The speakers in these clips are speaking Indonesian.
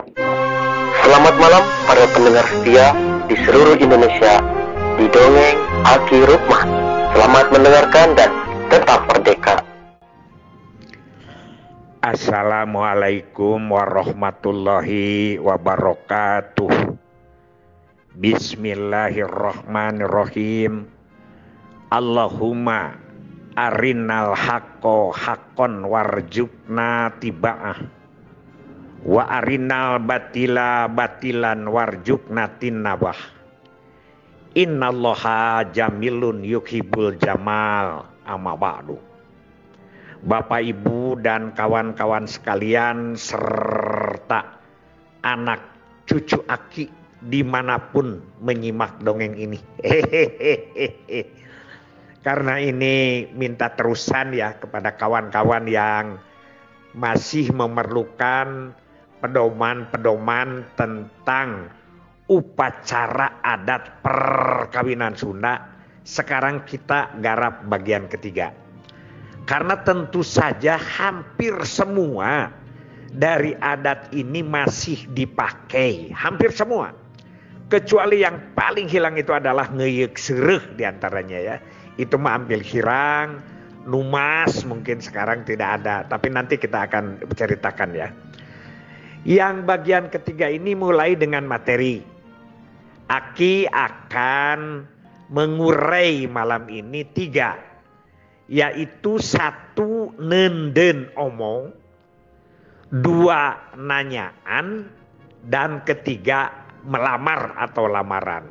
Selamat malam para pendengar setia di seluruh Indonesia di Dongeng Aki Rukman. Selamat mendengarkan dan tetap merdeka. Assalamualaikum warahmatullahi wabarakatuh. Bismillahirrahmanirrahim. Allahumma arinal haqqo haqqon warjukna tiba'ah, wa arinal batila batilan warjukna tinnabah. Innallaha jamilun yuhibbul jamal, amma ba'du. Bapak, Ibu, dan kawan-kawan sekalian serta anak cucu Aki dimanapun menyimak dongeng ini. Karena ini minta terusan ya kepada kawan-kawan yang masih memerlukan pedoman-pedoman tentang upacara adat perkawinan Sunda. Sekarang kita garap bagian ketiga. Karena tentu saja hampir semua dari adat ini masih dipakai. Hampir semua. Kecuali yang paling hilang itu adalah ngeyek sereh diantaranya ya. Itu mah ambil hirang, numas mungkin sekarang tidak ada. Tapi nanti kita akan ceritakan ya. Yang bagian ketiga ini mulai dengan materi. Aki akan mengurai malam ini 3. Yaitu 1 nenden omong, 2 nanyaan, dan 3 melamar atau lamaran.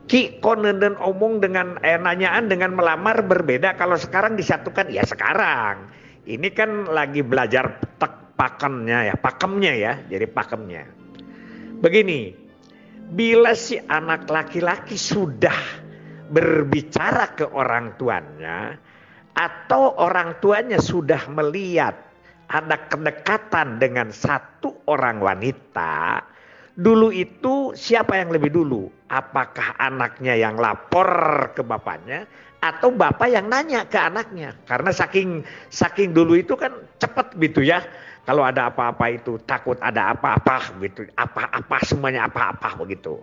Ki kok nenden omong dengan nanyaan dengan melamar berbeda kalau sekarang disatukan? Ya sekarang. Ini kan lagi belajar pakemnya ya. Jadi pakemnya. Begini, bila si anak laki-laki sudah berbicara ke orang tuanya atau orang tuanya sudah melihat ada kedekatan dengan 1 orang wanita, dulu itu siapa yang lebih dulu? Apakah anaknya yang lapor ke bapaknya atau bapak yang nanya ke anaknya? Karena saking dulu itu kan cepat gitu ya. Kalau ada apa-apa itu takut ada apa-apa gitu. Apa-apa semuanya apa-apa begitu.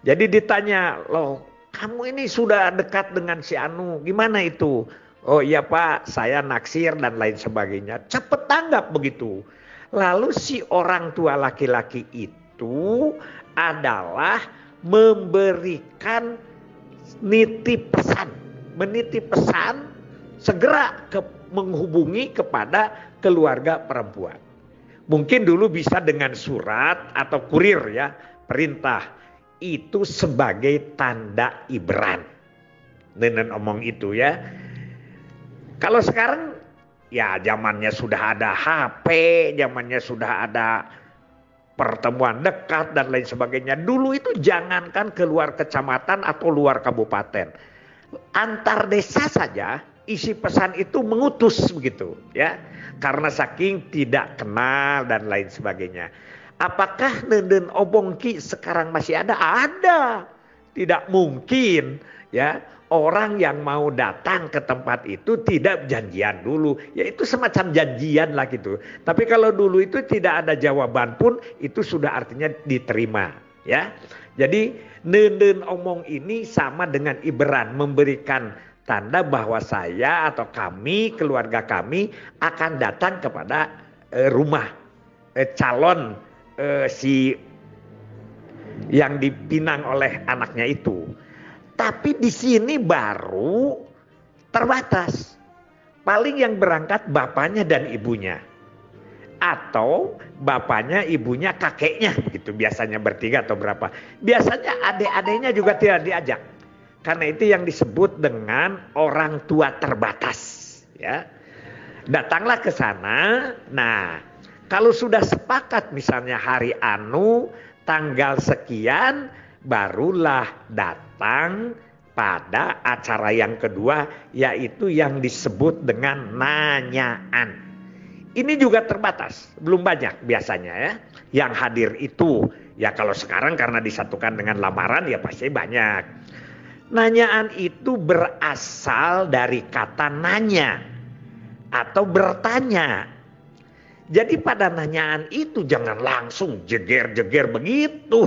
Jadi ditanya, loh kamu ini sudah dekat dengan si Anu, gimana itu? Oh iya Pak, saya naksir dan lain sebagainya. Cepet tanggap begitu. Lalu si orang tua laki-laki itu adalah memberikan nitip pesan. Menitip pesan segera menghubungi kepada keluarga perempuan. Mungkin dulu bisa dengan surat atau kurir ya, perintah. Itu sebagai tanda ibran. Nenen omong itu ya. Kalau sekarang ya zamannya sudah ada HP, zamannya sudah ada pertemuan dekat dan lain sebagainya. Dulu itu jangankan keluar kecamatan atau luar kabupaten. Antar desa saja isi pesan itu mengutus begitu ya. Karena saking tidak kenal dan lain sebagainya. Apakah nenden obong ki sekarang masih ada? Ada. Tidak mungkin ya orang yang mau datang ke tempat itu tidak janjian dulu. Ya itu semacam janjian lah gitu. Tapi kalau dulu itu tidak ada jawaban pun itu sudah artinya diterima ya. Jadi nenden omong ini sama dengan ibran, memberikan tanda bahwa saya atau kami, keluarga kami akan datang kepada rumah calon si yang dipinang oleh anaknya itu. Tapi di sini baru terbatas. Paling yang berangkat bapaknya dan ibunya. Atau bapaknya, ibunya, kakeknya begitu. Biasanya bertiga atau berapa. Biasanya adik-adiknya juga tidak diajak. Karena itu yang disebut dengan orang tua terbatas, ya. Datanglah ke sana. Nah, kalau sudah sepakat misalnya hari anu, tanggal sekian, barulah datang pada acara yang kedua, yaitu yang disebut dengan nanyaan. Ini juga terbatas, belum banyak biasanya ya. Yang hadir itu, ya kalau sekarang karena disatukan dengan lamaran ya pasti banyak. Nanyaan itu berasal dari kata nanya atau bertanya. Jadi pada nanyaan itu jangan langsung jeger-jeger begitu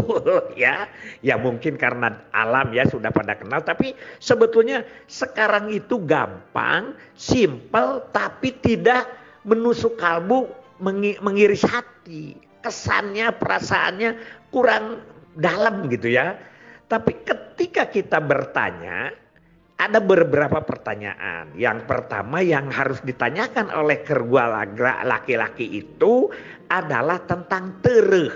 ya. Ya mungkin karena alam ya sudah pada kenal, tapi sebetulnya sekarang itu gampang, simple, tapi tidak menusuk kalbu, mengiris hati. Kesannya, perasaannya kurang dalam gitu ya. Tapi ketika kita bertanya, ada beberapa pertanyaan. Yang pertama yang harus ditanyakan oleh kedua laki-laki itu adalah tentang tereh.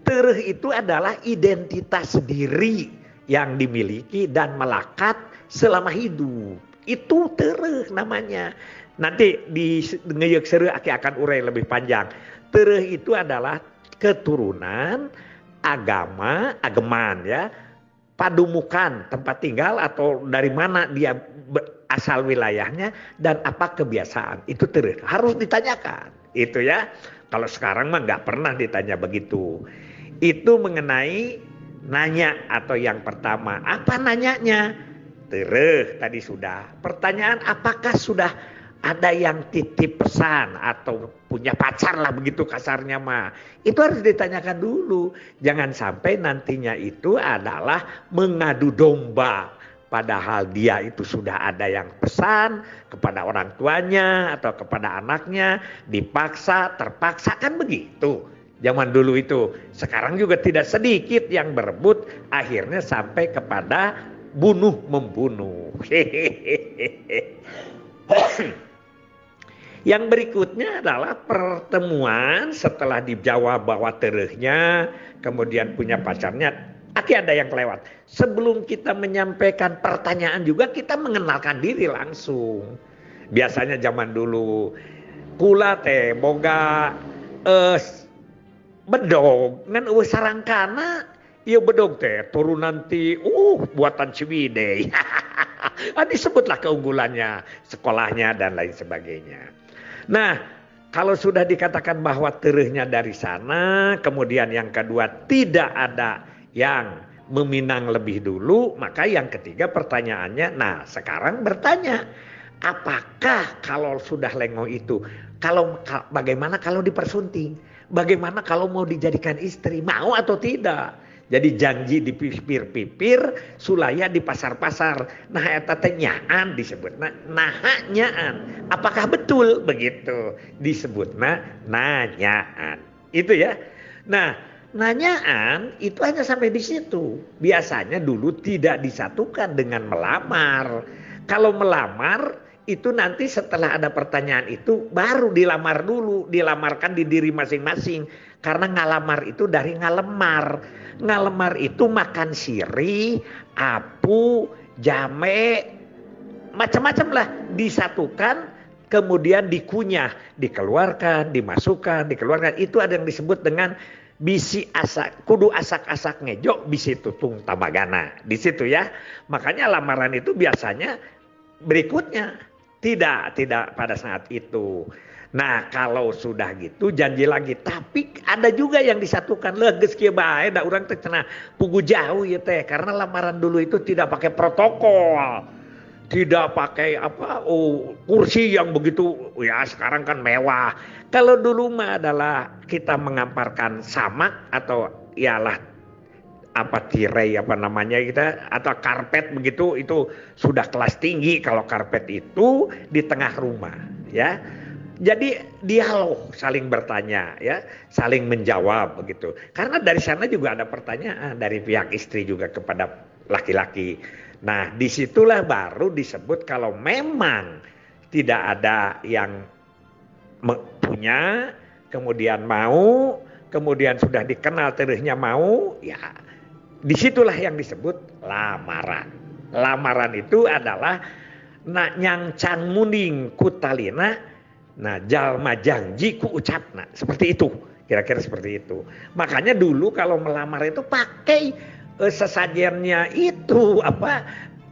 Tereh itu adalah identitas diri yang dimiliki dan melekat selama hidup. Itu tereh namanya. Nanti di ngeyek seru akan urai lebih panjang. Tereh itu adalah keturunan, agama, ageman ya. Padumukan tempat tinggal atau dari mana dia asal wilayahnya dan apa kebiasaan itu terus harus ditanyakan itu ya. Kalau sekarang mah nggak pernah ditanya begitu. Itu mengenai nanya atau yang pertama apa nanyanya terus tadi sudah. Pertanyaan apakah sudah ada yang titip pesan atau punya pacar lah begitu kasarnya mah. Itu harus ditanyakan dulu. Jangan sampai nantinya itu adalah mengadu domba. Padahal dia itu sudah ada yang pesan kepada orang tuanya atau kepada anaknya. Dipaksa, terpaksa kan begitu. Zaman dulu itu. Sekarang juga tidak sedikit yang berebut. Akhirnya sampai kepada bunuh-membunuh. Yang berikutnya adalah pertemuan setelah dijawab bahwa terehnya, kemudian punya pacarnya, ada yang kelewat. Sebelum kita menyampaikan pertanyaan juga kita mengenalkan diri langsung. Biasanya zaman dulu, kula teh boga bedog, ngan sarangkana, iya bedog teh turunan ti buatan Ciwidey. Disebutlah keunggulannya, sekolahnya dan lain sebagainya. Nah, kalau sudah dikatakan bahwa terehnya dari sana, kemudian yang kedua tidak ada yang meminang lebih dulu, maka yang ketiga pertanyaannya, nah sekarang bertanya, apakah kalau sudah lengo itu, bagaimana kalau dipersunting? Bagaimana kalau mau dijadikan istri? Mau atau tidak? Jadi janji di pipir-pipir, sulaya di pasar-pasar. Nah eta teh nyaan disebutna nyaan. Apakah betul begitu? Disebutna nanyaan. Itu ya. Nah, nanyaan itu hanya sampai di situ. Biasanya dulu tidak disatukan dengan melamar. Kalau melamar itu nanti setelah ada pertanyaan itu baru dilamar dulu, dilamarkan di diri masing-masing. Karena ngalamar itu dari ngalemar. Ngalemar itu makan siri, apu, jame, macam-macam lah disatukan, kemudian dikunyah, dikeluarkan, dimasukkan, dikeluarkan. Itu ada yang disebut dengan bisi asak, kudu asak-asak ngejo, bisi tutung tamagana. Di situ ya. Makanya lamaran itu biasanya berikutnya, tidak pada saat itu. Nah kalau sudah gitu janji lagi. Tapi ada juga yang disatukan. Leges kieu bae da urang teh cenah pugu jauh ya teh. Karena lamaran dulu itu tidak pakai protokol. Tidak pakai kursi yang begitu. Ya sekarang kan mewah. Kalau dulu mah adalah kita mengamparkan samak atau ialah tirai kita atau karpet begitu, itu sudah kelas tinggi kalau karpet itu di tengah rumah ya. Jadi dialog, saling bertanya ya, saling menjawab begitu. Karena dari sana juga ada pertanyaan dari pihak istri juga kepada laki-laki. Nah, disitulah baru disebut kalau memang tidak ada yang punya, kemudian mau, kemudian sudah dikenal terusnya mau, ya disitulah yang disebut lamaran. Lamaran itu adalah nyang can muning kutalina. Nah, jalma janji ku ucapna, seperti itu, kira-kira seperti itu. Makanya dulu kalau melamar itu pakai sesajennya itu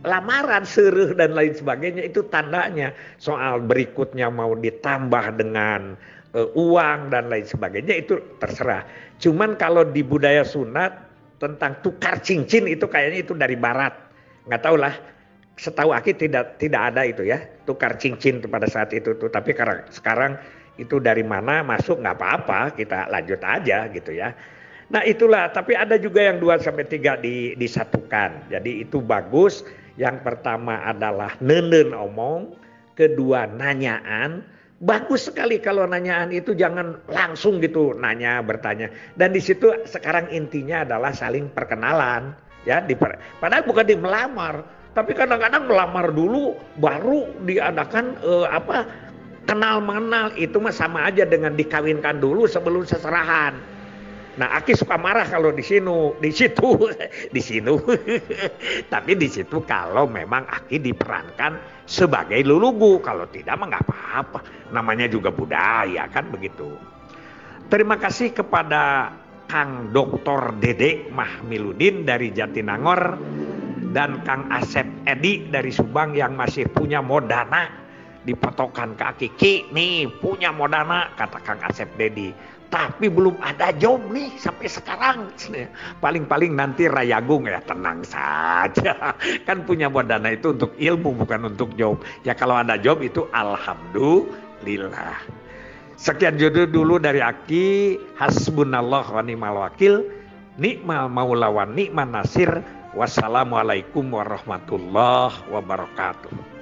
lamaran, seureut dan lain sebagainya, itu tandanya. Soal berikutnya mau ditambah dengan uang dan lain sebagainya itu terserah. Cuman kalau di budaya sunat tentang tukar cincin itu kayaknya itu dari barat, nggak tahu lah. Setahu Aki tidak ada itu ya, tukar cincin pada saat itu tuh. Tapi sekarang itu dari mana masuk nggak apa-apa, kita lanjut aja gitu ya. Nah itulah, tapi ada juga yang 2 sampai 3 disatukan. Jadi itu bagus. Yang pertama adalah nenen omong, kedua nanyaan. Bagus sekali kalau nanyaan itu jangan langsung gitu nanya bertanya. Dan di situ sekarang intinya adalah saling perkenalan ya. Padahal bukan di melamar, tapi kadang-kadang melamar dulu baru diadakan kenal mengenal. Itu mah sama aja dengan dikawinkan dulu sebelum seserahan. Nah, Aki suka marah kalau di situ. Tapi di situ kalau memang Aki diperankan sebagai lulugu, kalau tidak mah nggak apa-apa. Namanya juga budaya kan begitu. Terima kasih kepada Kang Dr. Dede Mahmiludin dari Jatinangor dan Kang Asep Edi dari Subang yang masih punya modana dipotokan ke Aki. Ki nih punya modana, kata Kang Asep Dedi. Tapi belum ada job nih sampai sekarang. Paling-paling nanti Rayagung ya, tenang saja. Kan punya modana itu untuk ilmu bukan untuk job. Ya kalau ada job itu alhamdulillah. Sekian judul dulu dari Aki. Hasbunallah wa ni'mal wakil. Ni'mal maula wa ni'man nasir. Wassalamualaikum warahmatullahi wabarakatuh.